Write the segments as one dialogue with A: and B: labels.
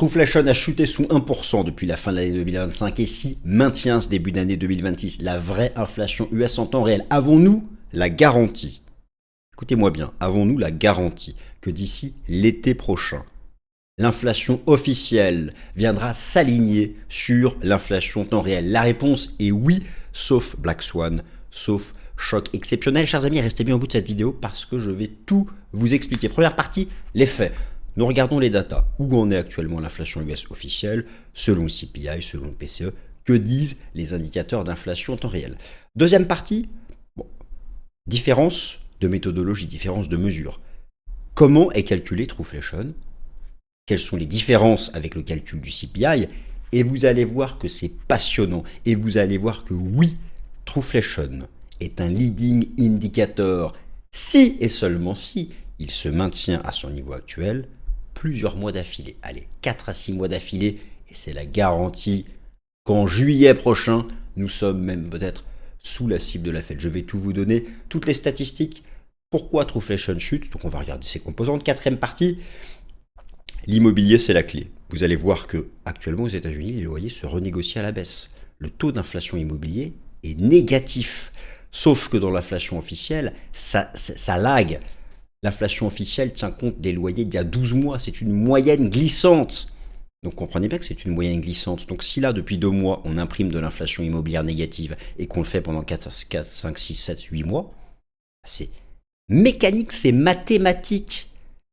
A: Truflation a chuté sous 1% depuis la fin de l'année 2025 et si maintient ce début d'année 2026 la vraie inflation US en temps réel, avons-nous la garantie, écoutez-moi bien, avons-nous la garantie que d'ici l'été prochain, l'inflation officielle viendra s'aligner sur l'inflation temps réel? La réponse est oui, sauf Black Swan, sauf choc exceptionnel. Chers amis, restez bien au bout de cette vidéo parce que je vais tout vous expliquer. Première partie, les faits. Nous regardons les datas. Où en est actuellement l'inflation US officielle, selon le CPI, selon le PCE? Que disent les indicateurs d'inflation en temps réel? Deuxième partie, différence de méthodologie, différence de mesure. Comment est calculé Truflation? Quelles sont les différences avec le calcul du CPI? Et vous allez voir que c'est passionnant. Et vous allez voir que oui, Truflation est un leading indicator si et seulement si il se maintient à son niveau actuel plusieurs mois d'affilée. Allez, 4 à 6 mois d'affilée, et c'est la garantie qu'en juillet prochain, nous sommes même peut-être sous la cible de la Fed. Je vais tout vous donner, toutes les statistiques. Pourquoi Truflation chute? Donc on va regarder ses composantes. Quatrième partie, l'immobilier c'est la clé. Vous allez voir que actuellement aux États-Unis, les loyers se renégocient à la baisse. Le taux d'inflation immobilier est négatif. Sauf que dans l'inflation officielle, ça lag. L'inflation officielle tient compte des loyers d'il y a 12 mois. C'est une moyenne glissante. Donc comprenez bien que c'est une moyenne glissante. Donc si là, depuis 2 mois, on imprime de l'inflation immobilière négative et qu'on le fait pendant 4, 5, 6, 7, 8 mois, c'est mécanique, c'est mathématique.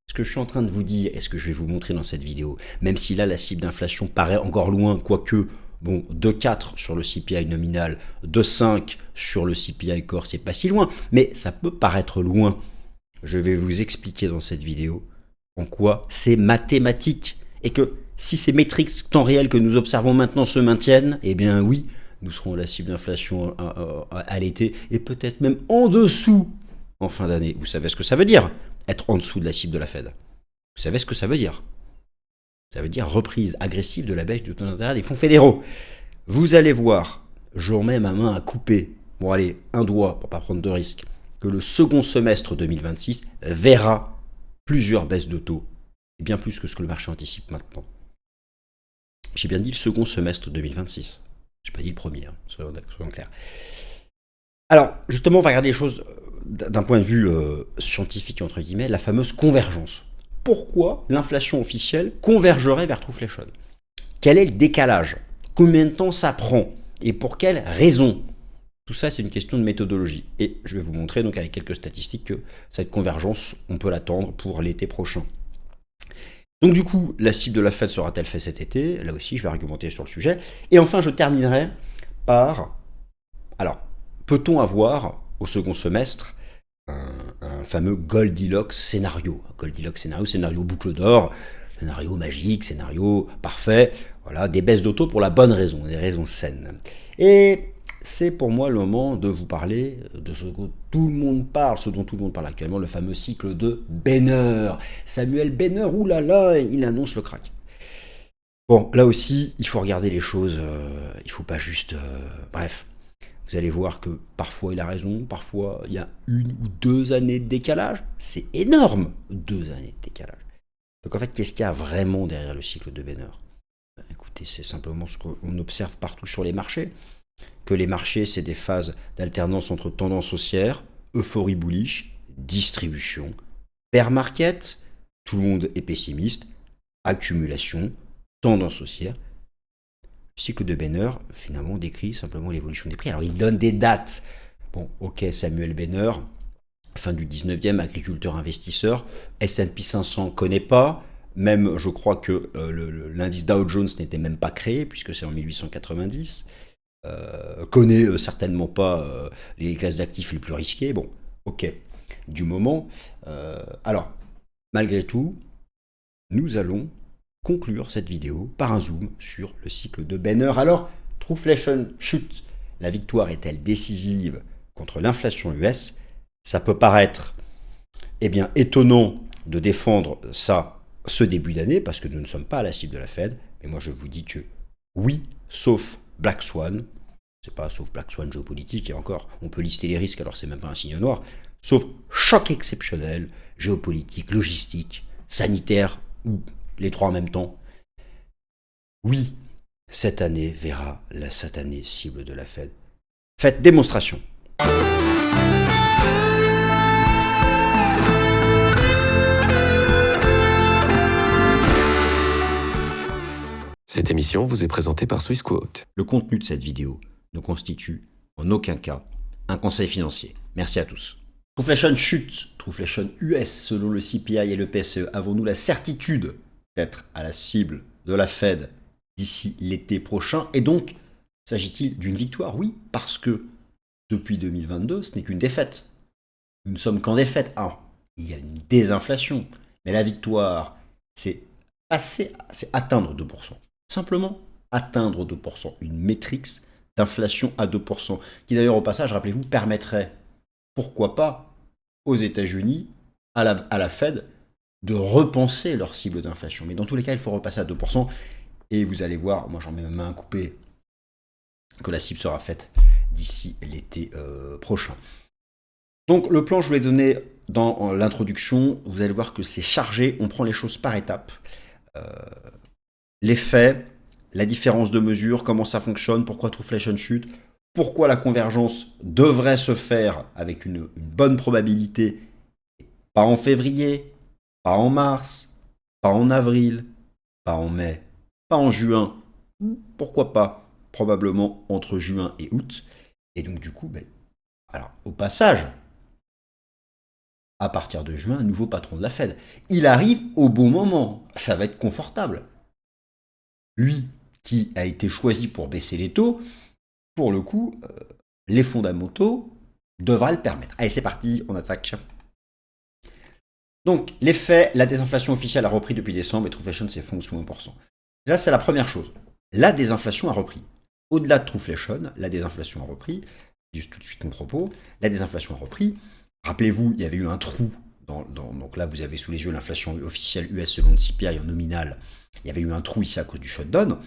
A: Ce que je suis en train de vous dire et ce que je vais vous montrer dans cette vidéo, même si là, la cible d'inflation paraît encore loin, quoique, bon, 2,4 sur le CPI nominal, 2,5 sur le CPI core, c'est pas si loin, mais ça peut paraître loin. Je vais vous expliquer dans cette vidéo en quoi c'est mathématique et que si ces métriques temps réel que nous observons maintenant se maintiennent, eh bien oui, nous serons à la cible d'inflation à l'été et peut-être même en dessous en fin d'année. Vous savez ce que ça veut dire, être en dessous de la cible de la Fed? Vous savez ce que ça veut dire? Ça veut dire reprise agressive de la baisse du taux d'intérêt des fonds fédéraux. Vous allez voir, je remets ma main à couper, bon allez, un doigt pour pas prendre de risques, que le second semestre 2026 verra plusieurs baisses de taux, et bien plus que ce que le marché anticipe maintenant. J'ai bien dit le second semestre 2026, j'ai pas dit le premier, hein, soyons clairs. Alors, justement, on va regarder les choses d'un point de vue scientifique, entre guillemets, la fameuse convergence. Pourquoi l'inflation officielle convergerait vers Truflation? Quel est le décalage? Combien de temps ça prend? Et pour quelles raisons? Tout ça, c'est une question de méthodologie. Et je vais vous montrer donc avec quelques statistiques que cette convergence, on peut l'attendre pour l'été prochain. Donc du coup, la cible de la Fed sera-t-elle faite cet été? Là aussi, je vais argumenter sur le sujet. Et enfin, je terminerai par... Alors, peut-on avoir au second semestre un fameux Goldilocks scénario? Goldilocks scénario boucle d'or, scénario magique, scénario parfait. Voilà, des baisses d'auto pour la bonne raison, des raisons saines. Et c'est pour moi le moment de vous parler de ce que tout le monde parle, ce dont tout le monde parle actuellement, le fameux cycle de Benner. Samuel Benner, oulala, il annonce le crack. Bon, là aussi, il faut regarder les choses, il ne faut pas juste... bref, vous allez voir que parfois il a raison, parfois il y a 1 ou 2 années de décalage. C'est énorme, 2 années de décalage. Donc en fait, qu'est-ce qu'il y a vraiment derrière le cycle de Benner? Écoutez, c'est simplement ce qu'on observe partout sur les marchés. Que les marchés, c'est des phases d'alternance entre tendance haussière, euphorie bullish, distribution, bear market, tout le monde est pessimiste, accumulation, tendance haussière. Le cycle de Benner, finalement, décrit simplement l'évolution des prix. Alors, il donne des dates. Bon, ok, Samuel Benner, fin du 19e, agriculteur investisseur, S&P 500 connaît pas, même je crois que l'indice Dow Jones n'était même pas créé, puisque c'est en 1890. Connaît certainement pas les classes d'actifs les plus risquées. Bon, ok, du moment. Alors, malgré tout, nous allons conclure cette vidéo par un zoom sur le cycle de Benner. Alors, Truflation chute. La victoire est-elle décisive contre l'inflation US? Ça peut paraître étonnant de défendre ça ce début d'année, parce que nous ne sommes pas à la cible de la Fed. Mais moi, je vous dis que oui, sauf Black Swan, c'est pas sauf Black Swan géopolitique, et encore, on peut lister les risques, alors c'est même pas un signe noir, sauf choc exceptionnel, géopolitique, logistique, sanitaire, ou les trois en même temps, Oui, cette année verra la satanée cible de la Fed. Faites démonstration.
B: Cette émission vous est présentée par Swissquote.
A: Le contenu de cette vidéo ne constitue en aucun cas un conseil financier. Merci à tous. Trueflation chute, Trueflation US selon le CPI et le PSE. Avons-nous la certitude d'être à la cible de la Fed d'ici l'été prochain? Et donc, s'agit-il d'une victoire? Oui, parce que depuis 2022, ce n'est qu'une défaite. Nous ne sommes qu'en défaite. Il y a une désinflation, mais la victoire, c'est atteindre 2%. Simplement atteindre 2%. Une métrique d'inflation à 2%, qui d'ailleurs au passage, rappelez-vous, permettrait, pourquoi pas, aux États-Unis, à la Fed, de repenser leur cible d'inflation. Mais dans tous les cas, il faut repasser à 2%, et vous allez voir, moi j'en mets ma main coupée, que la cible sera faite d'ici l'été prochain. Donc le plan, je vous l'ai donné dans l'introduction, vous allez voir que c'est chargé, on prend les choses par étapes. Les faits, la différence de mesure, comment ça fonctionne, pourquoi Trueflation chute, pourquoi la convergence devrait se faire avec une bonne probabilité, pas en février, pas en mars, pas en avril, pas en mai, pas en juin, pourquoi pas, probablement entre juin et août. Et donc du coup, alors au passage, à partir de juin, un nouveau patron de la Fed. Il arrive au bon moment, ça va être confortable. Lui, qui a été choisi pour baisser les taux, pour le coup, les fondamentaux devraient le permettre. Allez, c'est parti, on attaque. Donc, les faits, la désinflation officielle a repris depuis décembre et Trueflation s'effondre sous 1%. Là, c'est la première chose. La désinflation a repris. Au-delà de Trueflation, la désinflation a repris. Je dis tout de suite mon propos. La désinflation a repris. Rappelez-vous, il y avait eu un trou. Donc là, vous avez sous les yeux l'inflation officielle US selon le CPI en nominal. Il y avait eu un trou ici à cause du shutdown.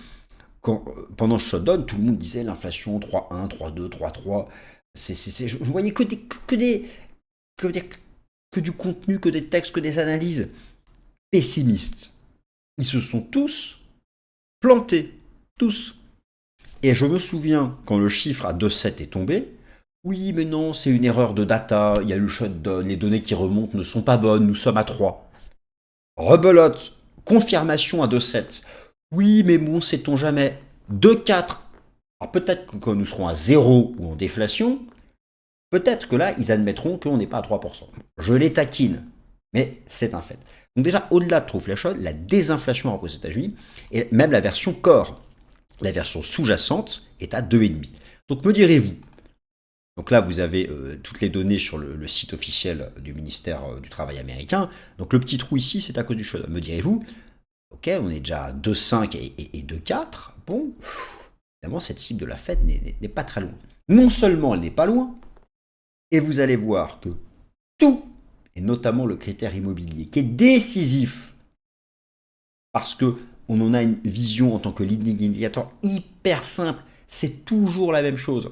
A: Pendant le shutdown, tout le monde disait l'inflation 3,1, 3,2, 3,3. Je voyais que du contenu, que des textes, que des analyses pessimistes. Ils se sont tous plantés. Tous. Et je me souviens, quand le chiffre à 2,7 est tombé, oui, mais non, c'est une erreur de data, il y a eu le shutdown, les données qui remontent ne sont pas bonnes, nous sommes à 3. Rebelote, confirmation à 2,7. Oui, mais bon, sait-on jamais. 2,4. Alors peut-être que quand nous serons à 0 ou en déflation, peut-être que là, ils admettront qu'on n'est pas à 3%. Je les taquine, mais c'est un fait. Donc déjà, au-delà de Trueflation, la désinflation a repris aux États-Unis, et même la version core, la version sous-jacente, est à 2,5. Donc me direz-vous, donc là, vous avez toutes les données sur le site officiel du ministère du Travail américain. Donc le petit trou ici, c'est à cause du shutdown. Me direz-vous, ok, on est déjà à 2,5 et 2,4. Bon, évidemment, cette cible de la Fed n'est pas très loin. Non seulement elle n'est pas loin, et vous allez voir que tout, et notamment le critère immobilier, qui est décisif, parce qu'on en a une vision en tant que leading indicator hyper simple, c'est toujours la même chose.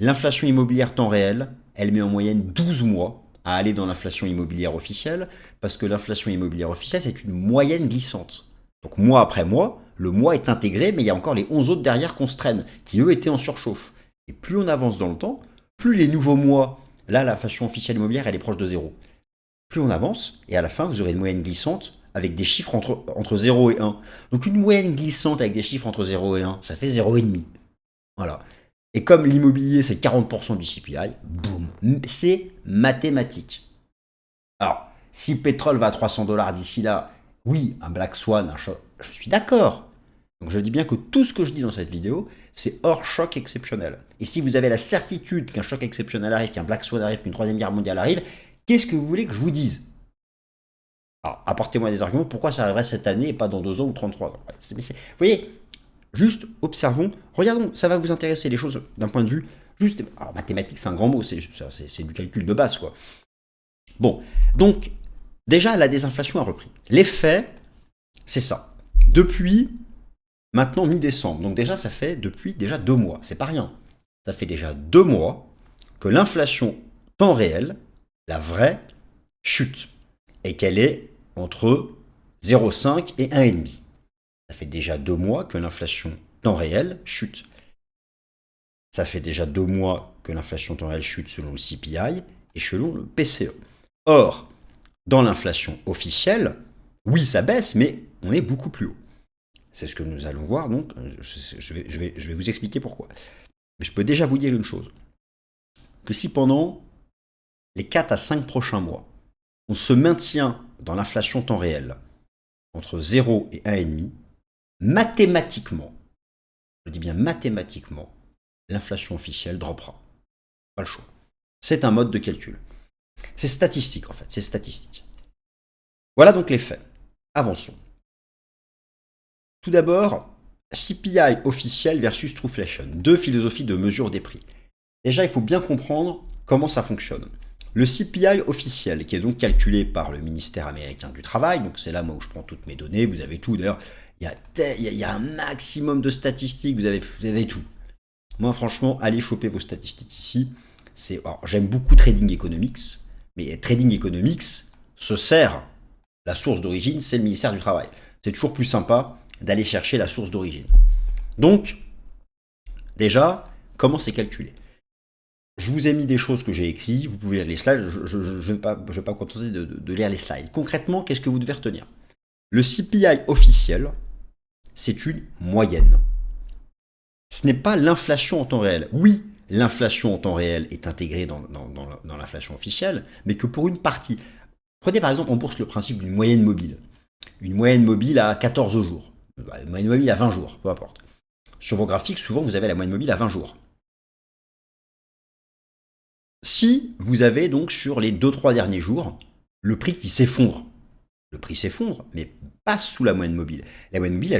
A: L'inflation immobilière temps réel, elle met en moyenne 12 mois à aller dans l'inflation immobilière officielle, parce que l'inflation immobilière officielle, c'est une moyenne glissante. Donc mois après mois, le mois est intégré, mais il y a encore les 11 autres derrière qu'on se traîne, qui eux étaient en surchauffe. Et plus on avance dans le temps, plus les nouveaux mois, là l'inflation officielle immobilière, elle est proche de 0. Plus on avance, et à la fin, vous aurez une moyenne glissante avec des chiffres entre 0 et 1. Donc une moyenne glissante avec des chiffres entre 0 et 1, ça fait 0,5. Voilà. Et comme l'immobilier, c'est 40% du CPI, boum, c'est mathématique. Alors, si le pétrole va à 300 $ d'ici là, oui, un Black Swan, un choc, je suis d'accord. Donc je dis bien que tout ce que je dis dans cette vidéo, c'est hors choc exceptionnel. Et si vous avez la certitude qu'un choc exceptionnel arrive, qu'un Black Swan arrive, qu'une troisième guerre mondiale arrive, qu'est-ce que vous voulez que je vous dise? Alors, apportez-moi des arguments, pourquoi ça arriverait cette année et pas dans 2 ans ou 33 ans. Vous voyez, juste observons, regardons, ça va vous intéresser les choses d'un point de vue juste. Alors, mathématiques, c'est un grand mot, c'est du calcul de base, quoi. Bon, donc, déjà, la désinflation a repris. Les faits, c'est ça. Depuis maintenant mi-décembre, donc déjà, ça fait depuis déjà 2 mois, c'est pas rien. Ça fait déjà 2 mois que l'inflation temps réel, la vraie, chute et qu'elle est entre 0,5 et 1,5. Ça fait déjà 2 mois que l'inflation temps réel chute. Ça fait déjà 2 mois que l'inflation temps réel chute selon le CPI et selon le PCE. Or, dans l'inflation officielle, oui, ça baisse, mais on est beaucoup plus haut. C'est ce que nous allons voir, donc je vais vous expliquer pourquoi. Mais je peux déjà vous dire une chose, que si pendant les 4 à 5 prochains mois, on se maintient dans l'inflation temps réel entre 0 et 1,5, mathématiquement, je dis bien mathématiquement, l'inflation officielle droppera. Pas le choix. C'est un mode de calcul. C'est statistique en fait, c'est statistique. Voilà donc les faits. Avançons. Tout d'abord, CPI officiel versus Trueflation, deux philosophies de mesure des prix. Déjà, il faut bien comprendre comment ça fonctionne. Le CPI officiel, qui est donc calculé par le ministère américain du Travail, donc c'est là moi où je prends toutes mes données, vous avez tout, d'ailleurs, il y a un maximum de statistiques, vous avez tout. Moi, franchement, allez choper vos statistiques ici. Alors, j'aime beaucoup Trading Economics, mais Trading Economics se sert, la source d'origine, c'est le ministère du Travail. C'est toujours plus sympa d'aller chercher la source d'origine. Donc, déjà, comment c'est calculé? Je vous ai mis des choses que j'ai écrites, vous pouvez lire les slides, je ne vais pas me contenter de lire les slides. Concrètement, qu'est-ce que vous devez retenir? Le CPI officiel, c'est une moyenne. Ce n'est pas l'inflation en temps réel. Oui, l'inflation en temps réel est intégrée dans l'inflation officielle, mais que pour une partie. Prenez par exemple en bourse le principe d'une moyenne mobile. Une moyenne mobile à 14 jours. Une moyenne mobile à 20 jours, peu importe. Sur vos graphiques, souvent, vous avez la moyenne mobile à 20 jours. Si vous avez donc sur les 2-3 derniers jours, le prix qui s'effondre, mais passe sous la moyenne mobile. La moyenne mobile,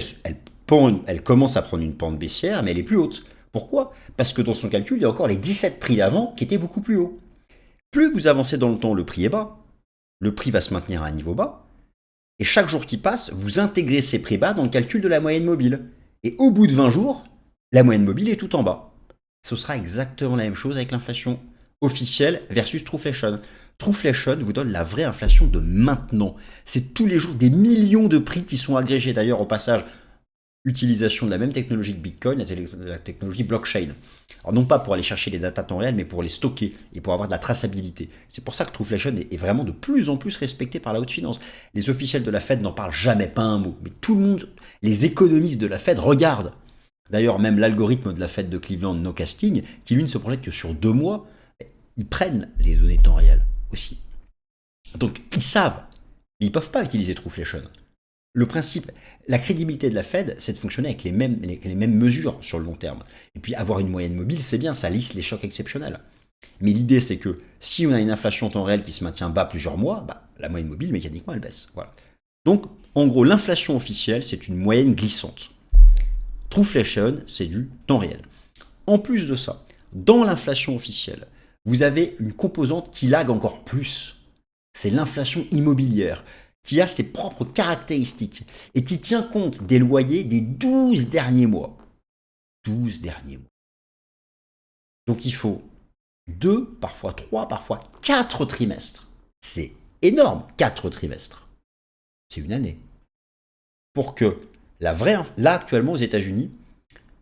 A: elle commence à prendre une pente baissière, mais elle est plus haute. Pourquoi? Parce que dans son calcul, il y a encore les 17 prix d'avant qui étaient beaucoup plus hauts. Plus vous avancez dans le temps, le prix est bas. Le prix va se maintenir à un niveau bas. Et chaque jour qui passe, vous intégrez ces prix bas dans le calcul de la moyenne mobile. Et au bout de 20 jours, la moyenne mobile est tout en bas. Ce sera exactement la même chose avec l'inflation officielle versus Trueflation. Trueflation vous donne la vraie inflation de maintenant. C'est tous les jours des millions de prix qui sont agrégés. D'ailleurs, au passage, utilisation de la même technologie que Bitcoin, la technologie blockchain. Alors non pas pour aller chercher les datas temps réel, mais pour les stocker et pour avoir de la traçabilité. C'est pour ça que Trueflation est vraiment de plus en plus respecté par la haute finance. Les officiels de la Fed n'en parlent jamais, pas un mot. Mais tout le monde, les économistes de la Fed regardent. D'ailleurs, même l'algorithme de la Fed de Cleveland, NoCasting, qui lui ne se projette que sur 2 mois, ils prennent les données temps réel aussi. Donc ils savent, mais ils ne peuvent pas utiliser Trueflation. Le principe, la crédibilité de la Fed, c'est de fonctionner avec les mêmes mesures sur le long terme. Et puis avoir une moyenne mobile, c'est bien, ça lisse les chocs exceptionnels. Mais l'idée, c'est que si on a une inflation en temps réel qui se maintient bas plusieurs mois, la moyenne mobile, mécaniquement, elle baisse. Voilà. Donc, en gros, l'inflation officielle, c'est une moyenne glissante. Trueflation, c'est du temps réel. En plus de ça, dans l'inflation officielle, vous avez une composante qui lag encore plus. C'est l'inflation immobilière, qui a ses propres caractéristiques et qui tient compte des loyers des 12 derniers mois. 12 derniers mois. Donc il faut 2, parfois 3, parfois 4 trimestres. C'est énorme, 4 trimestres. C'est une année. Pour que là actuellement aux États-Unis,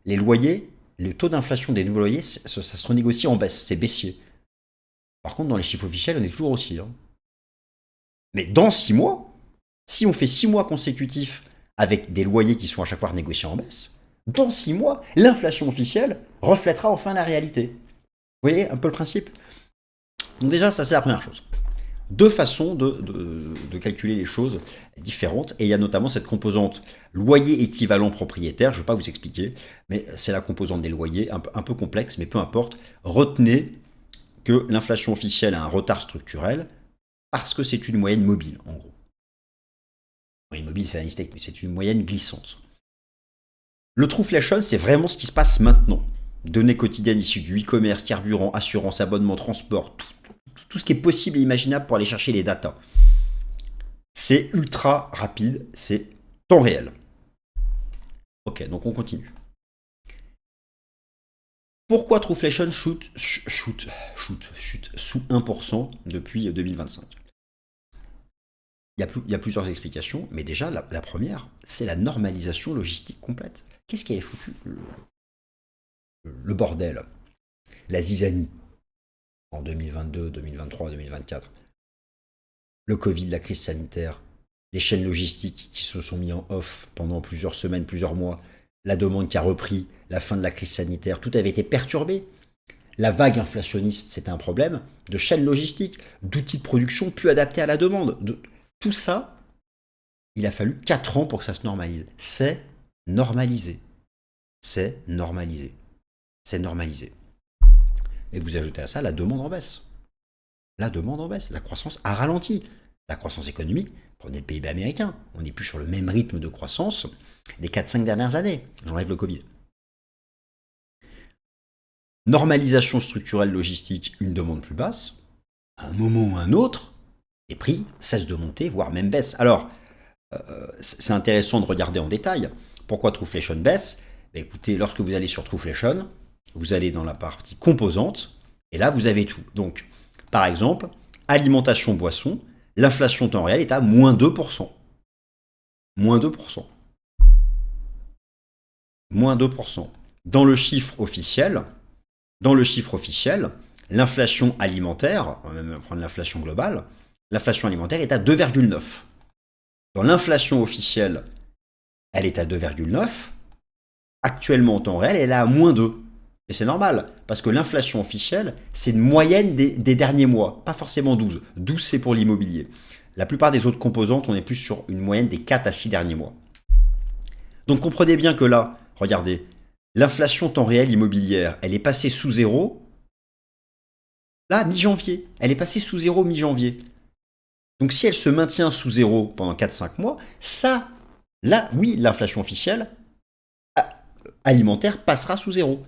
A: les loyers, le taux d'inflation des nouveaux loyers, ça se renégocie en baisse, c'est baissier. Par contre, dans les chiffres officiels, on est toujours aussi. Mais dans 6 mois, si on fait 6 mois consécutifs avec des loyers qui sont à chaque fois négociés en baisse, dans 6 mois, l'inflation officielle reflètera enfin la réalité. Vous voyez un peu le principe? Donc déjà, ça c'est la première chose. Deux façons de calculer les choses différentes, et il y a notamment cette composante loyer équivalent propriétaire, je ne vais pas vous expliquer, mais c'est la composante des loyers, un peu complexe, mais peu importe. Retenez que l'inflation officielle a un retard structurel parce que c'est une moyenne mobile, en gros. Moyenne mobile, c'est un mistake, mais c'est une moyenne glissante. Le Trueflation, c'est vraiment ce qui se passe maintenant. Données quotidiennes issues du e-commerce, carburant, assurance, abonnement, transport, tout ce qui est possible et imaginable pour aller chercher les datas. C'est ultra rapide, c'est temps réel. Ok, donc on continue. Pourquoi Trueflation chute sous 1% depuis 2025? il y a plusieurs explications, mais déjà, la première, c'est la normalisation logistique complète. Qu'est-ce qui avait foutu le bordel, la zizanie, en 2022, 2023, 2024? Le Covid, la crise sanitaire, les chaînes logistiques qui se sont mis en off pendant plusieurs semaines, plusieurs mois, la demande qui a repris, la fin de la crise sanitaire, tout avait été perturbé. La vague inflationniste, c'était un problème de chaînes logistiques, d'outils de production plus adaptés à la demande. Tout ça, il a fallu 4 ans pour que ça se normalise. C'est normalisé. C'est normalisé. C'est normalisé. Et vous ajoutez à ça la demande en baisse. La demande en baisse. La croissance a ralenti. La croissance économique, prenez le PIB américain, on n'est plus sur le même rythme de croissance des 4-5 dernières années. J'enlève le Covid. Normalisation structurelle logistique, une demande plus basse. À un moment ou à un autre, les prix cessent de monter, voire même baissent. Alors, c'est intéressant de regarder en détail. Pourquoi Trueflation baisse? Écoutez, lorsque vous allez sur Trueflation, vous allez dans la partie composantes, et là, vous avez tout. Donc, par exemple, alimentation boisson, l'inflation temps réel est à moins 2%. Moins 2%. Moins 2%. Dans le chiffre officiel, l'inflation alimentaire, on va même prendre l'inflation globale, l'inflation alimentaire est à 2,9. Dans l'inflation officielle, elle est à 2,9. Actuellement, en temps réel, elle est à moins 2. Et c'est normal, parce que l'inflation officielle, c'est une moyenne des derniers mois, pas forcément 12. 12, c'est pour l'immobilier. La plupart des autres composantes, on est plus sur une moyenne des 4 à 6 derniers mois. Donc comprenez bien que là, regardez, l'inflation temps réel immobilière, elle est passée sous zéro, là, mi-janvier. Elle est passée sous zéro mi-janvier. Donc si elle se maintient sous zéro pendant 4-5 mois, ça, là, oui, l'inflation officielle alimentaire passera sous zéro.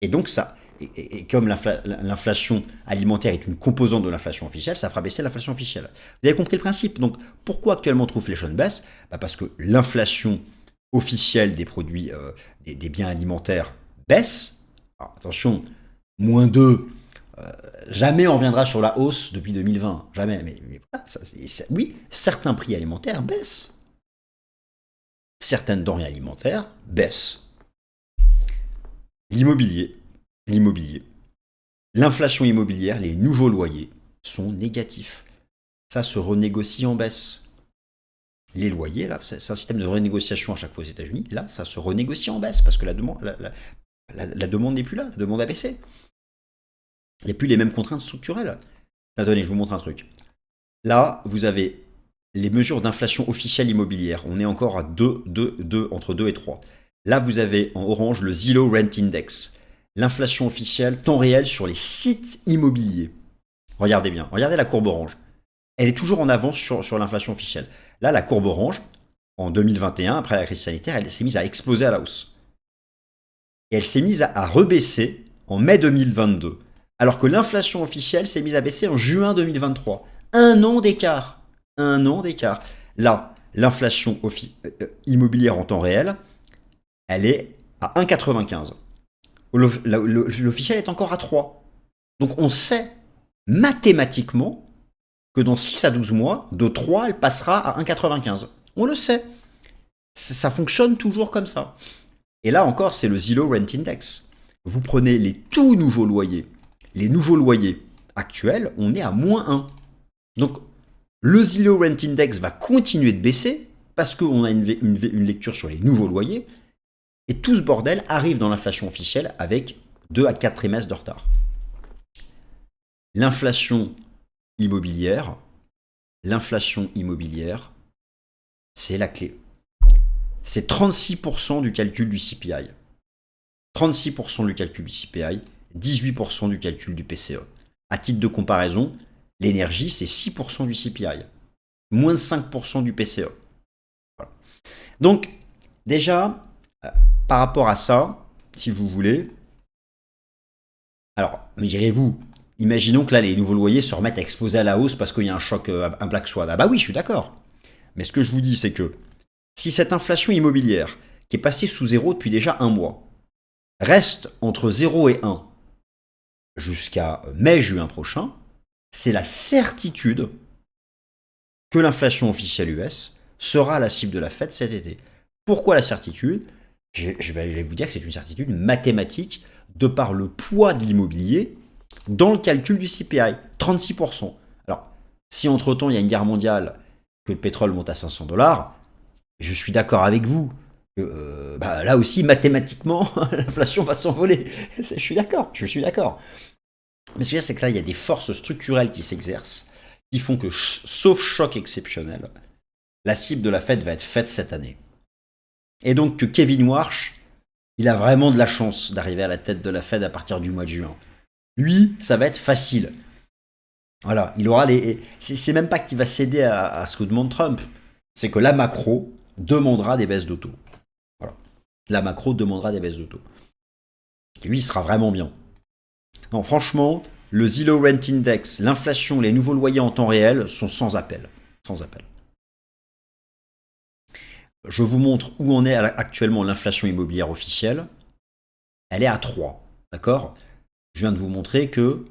A: Et donc ça, et comme l'inflation alimentaire est une composante de l'inflation officielle, ça fera baisser l'inflation officielle. Vous avez compris le principe. Donc pourquoi actuellement Trueflation baisse? Parce que l'inflation officielle des produits, des biens alimentaires baisse. Alors, attention, moins 2, jamais on reviendra sur la hausse depuis 2020. Jamais. Mais voilà, oui, certains prix alimentaires baissent. Certaines denrées alimentaires baissent. L'immobilier, l'inflation immobilière, les nouveaux loyers sont négatifs. Ça se renégocie en baisse. Les loyers, là, c'est un système de renégociation à chaque fois aux États-Unis. Là, ça se renégocie en baisse parce que la demande n'est plus là, la demande a baissé. Il n'y a plus les mêmes contraintes structurelles. Attendez, je vous montre un truc. Là, vous avez les mesures d'inflation officielle immobilière. On est encore à entre 2 et 3. Là, vous avez en orange le Zillow Rent Index, l'inflation officielle temps réel sur les sites immobiliers. Regardez bien, regardez la courbe orange. Elle est toujours en avance sur l'inflation officielle. Là, la courbe orange, en 2021, après la crise sanitaire, elle s'est mise à exploser à la hausse. Et elle s'est mise à rebaisser en mai 2022, alors que l'inflation officielle s'est mise à baisser en juin 2023. Un an d'écart. Un an d'écart. Là, l'inflation immobilière en temps réel, elle est à 1,95. L'officiel est encore à 3. Donc on sait mathématiquement que dans 6 à 12 mois, de 3, elle passera à 1,95. On le sait. Ça fonctionne toujours comme ça. Et là encore, c'est le Zillow Rent Index. Vous prenez les tout nouveaux loyers. Les nouveaux loyers actuels, on est à moins 1. Donc le Zillow Rent Index va continuer de baisser parce qu'on a une lecture sur les nouveaux loyers. Et tout ce bordel arrive dans l'inflation officielle avec 2 à 4 trimestres de retard. L'inflation immobilière, c'est la clé. C'est 36% du calcul du CPI. 36% du calcul du CPI, 18% du calcul du PCE. À titre de comparaison, l'énergie, c'est 6% du CPI. Moins de 5% du PCE. Voilà. Donc, déjà, par rapport à ça, si vous voulez, alors, me direz-vous, imaginons que là, les nouveaux loyers se remettent à exploser à la hausse parce qu'il y a un choc, un Black Swan. Ah bah oui, je suis d'accord. Mais ce que je vous dis, c'est que si cette inflation immobilière, qui est passée sous zéro depuis déjà un mois, reste entre 0 et 1 jusqu'à mai-juin prochain, c'est la certitude que l'inflation officielle US sera la cible de la Fed cet été. Pourquoi la certitude? Je vais vous dire que c'est une certitude mathématique de par le poids de l'immobilier dans le calcul du CPI, 36%. Alors, si entre-temps il y a une guerre mondiale, que le pétrole monte à 500 $, je suis d'accord avec vous. Là aussi, mathématiquement, l'inflation va s'envoler. Je suis d'accord. Mais ce que je veux dire, c'est que là, il y a des forces structurelles qui s'exercent, qui font que, sauf choc exceptionnel, la cible de la Fed va être faite cette année. Et donc que Kevin Warsh, il a vraiment de la chance d'arriver à la tête de la Fed à partir du mois de juin. Lui, ça va être facile. Voilà, il aura les. C'est même pas qu'il va céder à ce que demande Trump, c'est que la macro demandera des baisses de taux. Voilà. La macro demandera des baisses de taux. Et lui, il sera vraiment bien. Non, franchement, le Zillow Rent Index, l'inflation, les nouveaux loyers en temps réel sont sans appel. Sans appel. Je vous montre où en est actuellement l'inflation immobilière officielle. Elle est à 3. D'accord? Je viens de vous montrer que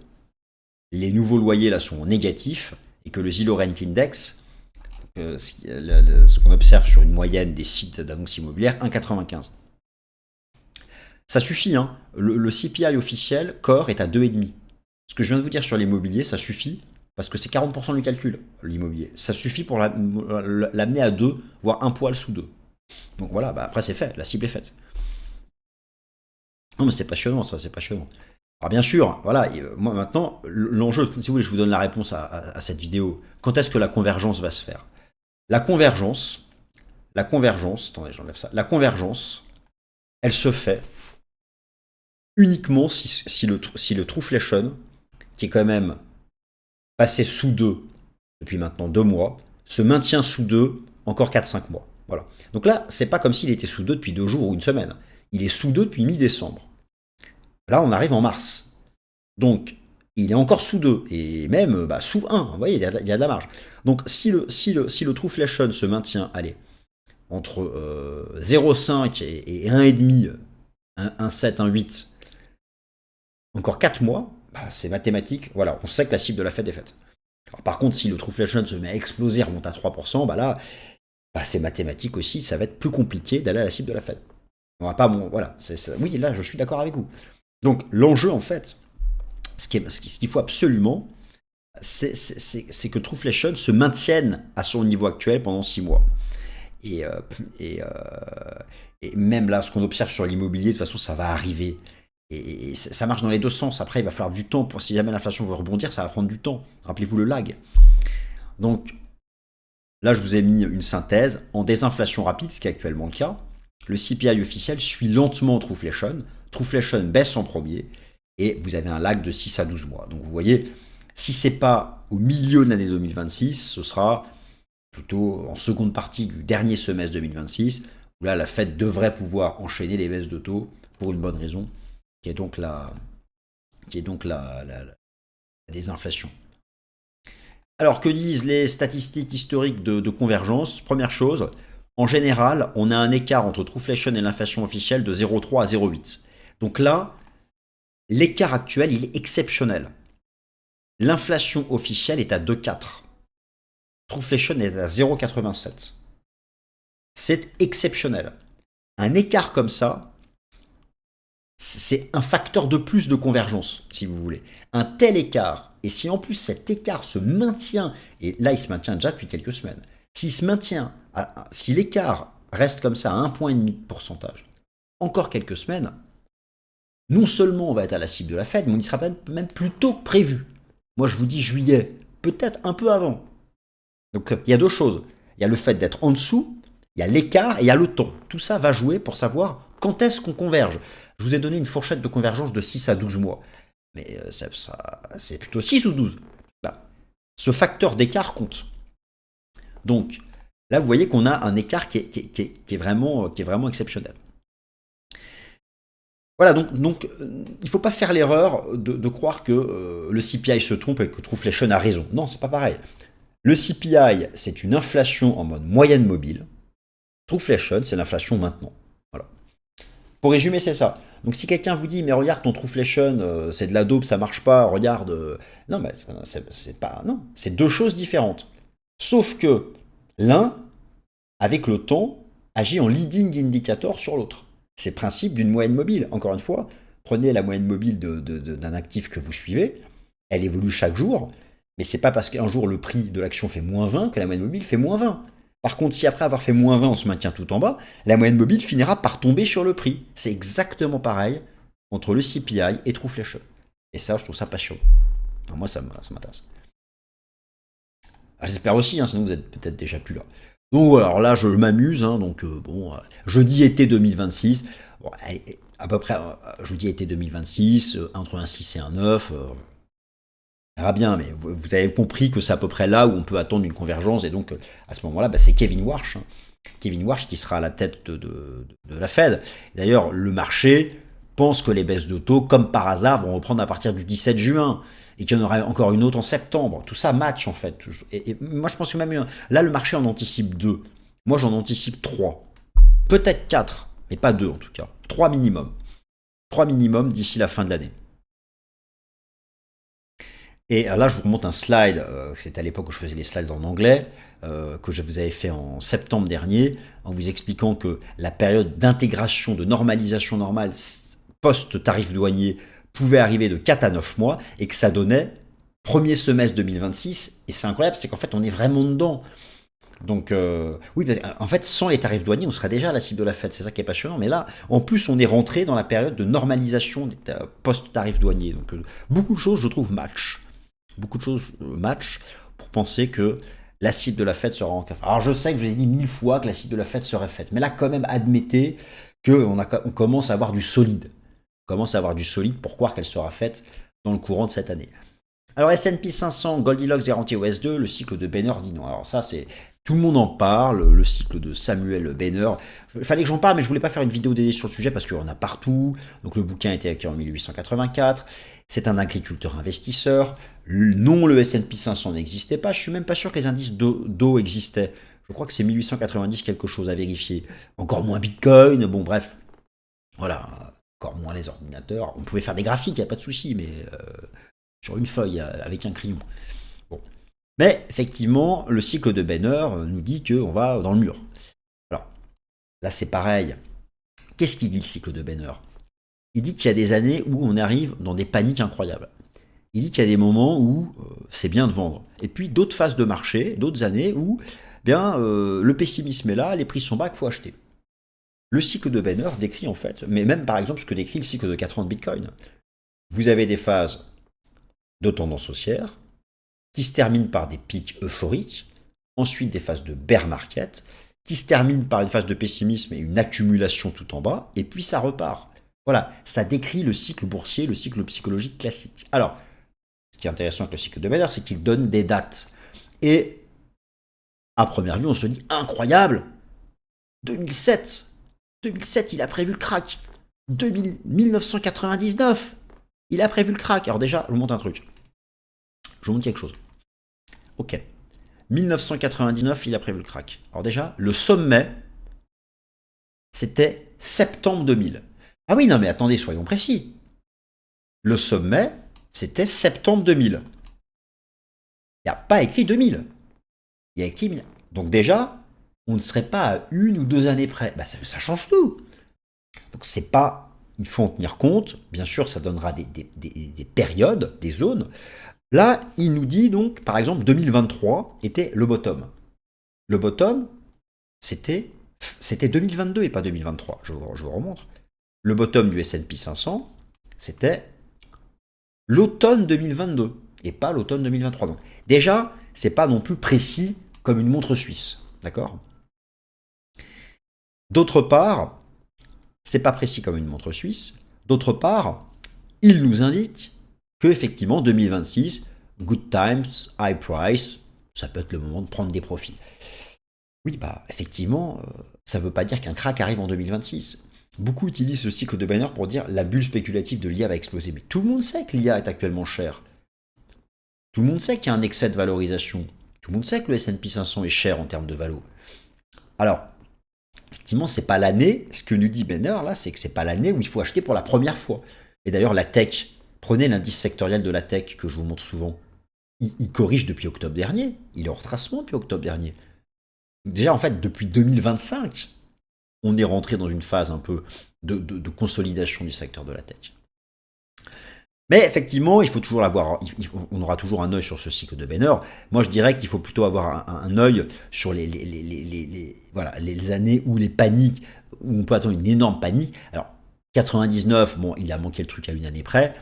A: les nouveaux loyers là sont négatifs et que le Zillow Rent Index, ce qu'on observe sur une moyenne des sites d'annonces immobilières, 1,95. Ça suffit, hein. Le CPI officiel, Core, est à 2,5. Ce que je viens de vous dire sur l'immobilier, ça suffit, parce que c'est 40% du calcul, l'immobilier. Ça suffit pour l'amener à 2, voire un poil sous 2. Donc voilà, après c'est fait, la cible est faite. Non mais c'est passionnant ça, c'est passionnant. Alors bien sûr, voilà, moi maintenant, l'enjeu, si vous voulez, je vous donne la réponse à cette vidéo. Quand est-ce que la convergence va se faire? La convergence, attendez, j'enlève ça. La convergence, elle se fait uniquement si le Trueflation, qui est quand même passé sous 2 depuis maintenant 2 mois, se maintient sous 2 encore 4-5 mois. Voilà. Donc là, c'est pas comme s'il était sous 2 depuis 2 jours ou une semaine. Il est sous 2 depuis mi-décembre. Là, on arrive en mars. Donc, il est encore sous 2, et même sous 1. Vous voyez, il y a de la marge. Donc, si le Trueflation se maintient, allez, entre 0,5 et 1,5, 1,7, 1,8, encore 4 mois, c'est mathématique. Voilà, on sait que la cible de la Fed est faite. Alors, par contre, si le Trueflation se met à exploser, remonte à 3%, là, c'est mathématique aussi, ça va être plus compliqué d'aller à la cible de la Fed. On va pas, voilà, oui, là, je suis d'accord avec vous. Donc, l'enjeu, en fait, ce qu'il faut absolument, c'est que Trueflation se maintienne à son niveau actuel pendant 6 mois. Et même là, ce qu'on observe sur l'immobilier, de toute façon, ça va arriver. Et ça marche dans les deux sens. Après, il va falloir du temps. Si jamais l'inflation veut rebondir, ça va prendre du temps. Rappelez-vous le lag. Donc, là, je vous ai mis une synthèse. En désinflation rapide, ce qui est actuellement le cas, le CPI officiel suit lentement Trueflation. Trueflation baisse en premier. Et vous avez un lag de 6 à 12 mois. Donc, vous voyez, si ce n'est pas au milieu de l'année 2026, ce sera plutôt en seconde partie du dernier semestre 2026, où là, la Fed devrait pouvoir enchaîner les baisses de taux pour une bonne raison, qui est donc la désinflation. Alors, que disent les statistiques historiques de convergence? Première chose, en général, on a un écart entre Trueflation et l'inflation officielle de 0,3 à 0,8. Donc là, l'écart actuel, il est exceptionnel. L'inflation officielle est à 2,4. Trueflation est à 0,87. C'est exceptionnel. Un écart comme ça, c'est un facteur de plus de convergence, si vous voulez. Un tel écart, et si en plus cet écart se maintient, et là il se maintient déjà depuis quelques semaines, s'il se maintient, si l'écart reste comme ça à 1,5 point de pourcentage, encore quelques semaines, non seulement on va être à la cible de la Fed, mais on y sera même plus tôt que prévu. Moi je vous dis juillet, peut-être un peu avant. Donc il y a deux choses. Il y a le fait d'être en dessous, il y a l'écart et il y a le temps. Tout ça va jouer pour savoir quand est-ce qu'on converge. Je vous ai donné une fourchette de convergence de 6 à 12 mois. Mais c'est plutôt 6 ou 12. Ce facteur d'écart compte. Donc là, vous voyez qu'on a un écart qui est vraiment exceptionnel. Voilà, donc il ne faut pas faire l'erreur de croire que le CPI se trompe et que Trueflation a raison. Non, c'est pas pareil. Le CPI, c'est une inflation en mode moyenne mobile. Trueflation, c'est l'inflation maintenant. Voilà. Pour résumer, c'est ça. Donc si quelqu'un vous dit, mais regarde ton Trueflation, c'est de la daube, ça marche pas, regarde. Non, mais c'est pas. Non, c'est deux choses différentes. Sauf que l'un, avec le temps, agit en leading indicator sur l'autre. C'est le principe d'une moyenne mobile. Encore une fois, prenez la moyenne mobile d'un actif que vous suivez, elle évolue chaque jour, mais c'est pas parce qu'un jour le prix de l'action fait moins 20 que la moyenne mobile fait moins 20. Par contre, si après avoir fait moins 20, on se maintient tout en bas, la moyenne mobile finira par tomber sur le prix. C'est exactement pareil entre le CPI et Trueflation. Et ça, je trouve ça passionnant. Alors moi, ça m'intéresse. J'espère aussi, hein, sinon vous êtes peut-être déjà plus là. Donc alors là, je m'amuse, hein, donc jeudi été 2026, bon, à peu près, jeudi été 2026, entre un 6 et un 9, on verra bien, mais vous avez compris que c'est à peu près là où on peut attendre une convergence, et donc à ce moment-là, c'est Kevin Warsh, hein. Kevin Warsh qui sera à la tête de la Fed. D'ailleurs, le marché pense que les baisses de taux, comme par hasard, vont reprendre à partir du 17 juin, et qu'il y en aura encore une autre en septembre. Tout ça match en fait. Et moi je pense que même là le marché en anticipe 2. Moi j'en anticipe 3. Peut-être 4, mais pas 2 en tout cas. 3 minimum. 3 minimum d'ici la fin de l'année. Et là je vous remonte un slide, c'était à l'époque où je faisais les slides en anglais, que je vous avais fait en septembre dernier, en vous expliquant que la période d'intégration, de normalisation normale post-tarif douanier pouvait arriver de 4 à 9 mois et que ça donnait premier semestre 2026. Et c'est incroyable, c'est qu'en fait, on est vraiment dedans. Donc, oui, en fait, sans les tarifs douaniers, on serait déjà à la cible de la Fed. C'est ça qui est passionnant. Mais là, en plus, on est rentré dans la période de normalisation des post-tarifs douaniers. Donc, beaucoup de choses, je trouve, match. Beaucoup de choses match pour penser que la cible de la Fed sera en café. Alors, je sais que je vous ai dit 1000 fois que la cible de la Fed serait faite. Mais là, quand même, admettez qu'on commence à avoir du solide. Commence à avoir du solide pour croire qu'elle sera faite dans le courant de cette année. Alors S&P 500, Goldilocks et OS2, le cycle de Benner dit non. Alors ça, c'est tout le monde en parle, le cycle de Samuel Benner. Il fallait que j'en parle, mais je voulais pas faire une vidéo dédiée sur le sujet parce qu'il y en a partout. Donc le bouquin a été écrit en 1884. C'est un agriculteur investisseur. Non, le S&P 500 n'existait pas. Je suis même pas sûr que les indices d'eau existaient. Je crois que c'est 1890 quelque chose à vérifier. Encore moins Bitcoin. Bon, bref. Voilà. Encore moins les ordinateurs. On pouvait faire des graphiques, il n'y a pas de souci, mais sur une feuille avec un crayon. Bon. Mais effectivement, le cycle de Benner nous dit qu'on va dans le mur. Alors, là c'est pareil. Qu'est-ce qu'il dit le cycle de Benner? Il dit qu'il y a des années où on arrive dans des paniques incroyables. Il dit qu'il y a des moments où c'est bien de vendre. Et puis d'autres phases de marché, d'autres années où le pessimisme est là, les prix sont bas, il faut acheter. Le cycle de Benner décrit en fait, mais même par exemple ce que décrit le cycle de 4 ans de Bitcoin. Vous avez des phases de tendance haussière qui se terminent par des pics euphoriques, ensuite des phases de bear market qui se terminent par une phase de pessimisme et une accumulation tout en bas, et puis ça repart. Voilà, ça décrit le cycle boursier, le cycle psychologique classique. Alors, ce qui est intéressant avec le cycle de Benner, c'est qu'il donne des dates. Et à première vue, on se dit incroyable, 2007, il a prévu le crack. 1999, il a prévu le crack. Alors déjà, je vous montre un truc. Je vous montre quelque chose. Ok. 1999, il a prévu le crack. Alors déjà, le sommet, c'était septembre 2000. Ah oui, non mais attendez, soyons précis. Le sommet, c'était septembre 2000. Il n'y a pas écrit 2000. Il y a écrit 1000. Donc déjà, on ne serait pas à 1 ou 2 années près. Bah, ça change tout. Donc c'est pas, il faut en tenir compte. Bien sûr, ça donnera des périodes, des zones. Là, il nous dit donc, par exemple, 2023 était le bottom. Le bottom, c'était 2022 et pas 2023. Je vous remontre. Le bottom du S&P 500, c'était l'automne 2022 et pas l'automne 2023. Donc déjà, c'est pas non plus précis comme une montre suisse. D'accord? D'autre part, c'est pas précis comme une montre suisse. D'autre part, il nous indique que effectivement 2026, good times, high price, ça peut être le moment de prendre des profits. Oui, bah effectivement, ça ne veut pas dire qu'un crack arrive en 2026. Beaucoup utilisent le cycle de Benner pour dire la bulle spéculative de l'IA va exploser. Mais tout le monde sait que l'IA est actuellement chère. Tout le monde sait qu'il y a un excès de valorisation. Tout le monde sait que le S&P 500 est cher en termes de valo. Alors, effectivement, c'est pas l'année. Ce que nous dit Benner, là, c'est que c'est pas l'année où il faut acheter pour la première fois. Et d'ailleurs, la tech, prenez l'indice sectoriel de la tech que je vous montre souvent. il corrige depuis octobre dernier. Il est en retracement depuis octobre dernier. Déjà, en fait, depuis 2025, on est rentré dans une phase un peu de consolidation du secteur de la tech. Mais effectivement, il faut toujours l'avoir. On aura toujours un œil sur ce cycle de Benner. Moi, je dirais qu'il faut plutôt avoir un œil sur voilà, les années où les paniques, où on peut attendre une énorme panique. Alors, 99, bon, il a manqué le truc à une année près.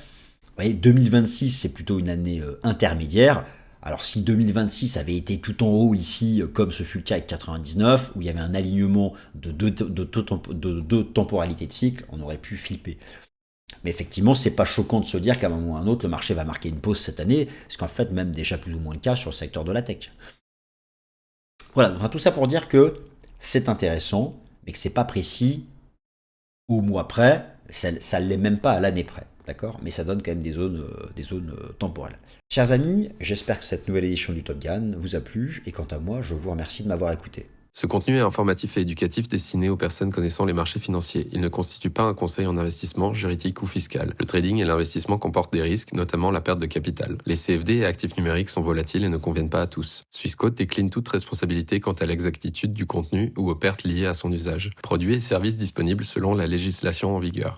A: Vous voyez, 2026, c'est plutôt une année intermédiaire. Alors, si 2026 avait été tout en haut ici, comme ce fut le cas avec 99, où il y avait un alignement de deux temporalités de cycle, on aurait pu flipper. Mais effectivement, c'est pas choquant de se dire qu'à un moment ou à un autre, le marché va marquer une pause cette année, ce qu'en fait, même déjà plus ou moins le cas sur le secteur de la tech. Voilà, donc tout ça pour dire que c'est intéressant, mais que c'est pas précis au mois près, ça ne l'est même pas à l'année près, d'accord? Mais ça donne quand même des zones temporelles. Chers amis, j'espère que cette nouvelle édition du Top Gun vous a plu, et quant à moi, je vous remercie de m'avoir écouté.
B: Ce contenu est informatif et éducatif destiné aux personnes connaissant les marchés financiers. Il ne constitue pas un conseil en investissement, juridique ou fiscal. Le trading et l'investissement comportent des risques, notamment la perte de capital. Les CFD et actifs numériques sont volatiles et ne conviennent pas à tous. Swissquote décline toute responsabilité quant à l'exactitude du contenu ou aux pertes liées à son usage. Produits et services disponibles selon la législation en vigueur.